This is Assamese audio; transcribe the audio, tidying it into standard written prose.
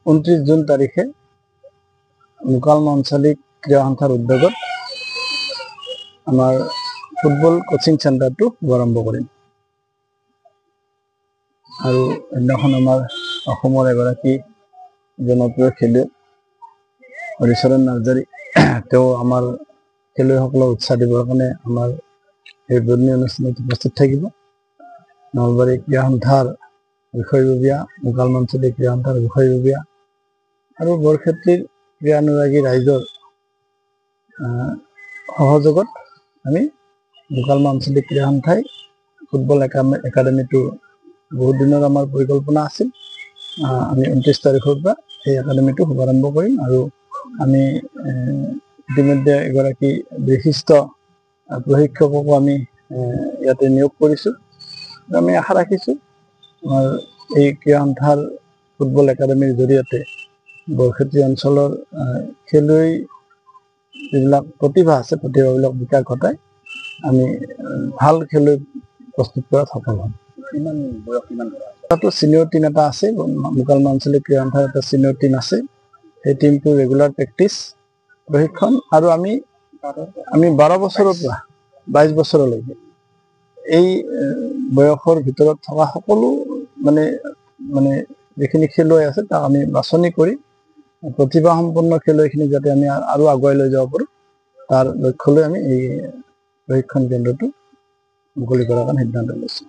29 জুন তাৰিখে মুকালমা আঞ্চলিক ক্ৰীড়া সন্থাৰ উদ্যোগত আমাৰ ফুটবল কোচিং চেণ্টাৰটো আৰম্ভ কৰিম। আৰু সেইদিনাখন আমাৰ অসমৰ এগৰাকী জনপ্ৰিয় খেলুৱৈ হৰিচৰণ নাৰ্জাৰী তেওঁ আমাৰ খেলুৱৈসকলক উৎসাহ দিবৰ কাৰণে আমাৰ এই উদ্বোধনী অনুষ্ঠানত উপস্থিত থাকিব। নলবাৰী ক্ৰীড়া সন্থাৰ বিষয়ববীয়া, মুকালমা আঞ্চলিক ক্ৰীড়া সন্থাৰ বিষয়ববীয়া আৰু বৰক্ষেত্ৰীৰ ক্ৰীড়ানুৰাগী ৰাইজৰ সহযোগত আমি মুকালমা আঞ্চলিক ক্ৰীড়া সন্থাই ফুটবল একাডেমিটো বহুত দিনৰ আমাৰ পৰিকল্পনা আছিল। আমি 29 তাৰিখৰ পৰা এই একাডেমিটো শুভাৰম্ভ কৰিম আৰু আমি ইতিমধ্যে এগৰাকী বিশিষ্ট প্ৰশিক্ষককো আমি ইয়াতে নিয়োগ কৰিছোঁ। আমি আশা ৰাখিছোঁ আমাৰ এই ক্ৰীড়া সন্থাৰ ফুটবল একাডেমিৰ জৰিয়তে বৰক্ষেত্ৰী অঞ্চলৰ খেলুৱৈ যিবিলাক প্ৰতিভা আছে, প্ৰতিভাবিলাক বিকাশ ঘটাই আমি ভাল খেলুৱৈ প্ৰস্তুত কৰাত সফল হ'ম। তাতো চিনিয়ৰ টিম এটা আছে, মুকালমা আঞ্চলিক ক্ৰীড়া সন্থাৰ এটা চিনিয়ৰ টিম আছে। সেই টিমটো ৰেগুলাৰ প্ৰেক্টিচ, প্ৰশিক্ষণ আৰু আমি 12 বছৰৰ পৰা 22 বছৰলৈকে এই বয়সৰ ভিতৰত থকা সকলো মানে যিখিনি খেলুৱৈ আছে তাক আমি বাছনি কৰি প্ৰতিভাসম্পন্ন খেলুৱৈখিনিক যাতে আমি আৰু আগুৱাই লৈ যাব পাৰোঁ তাৰ লক্ষ্য লৈ আমি এই প্ৰশিক্ষণ কেন্দ্ৰটো মুকলি কৰাৰ কাৰণে সিদ্ধান্ত লৈছোঁ।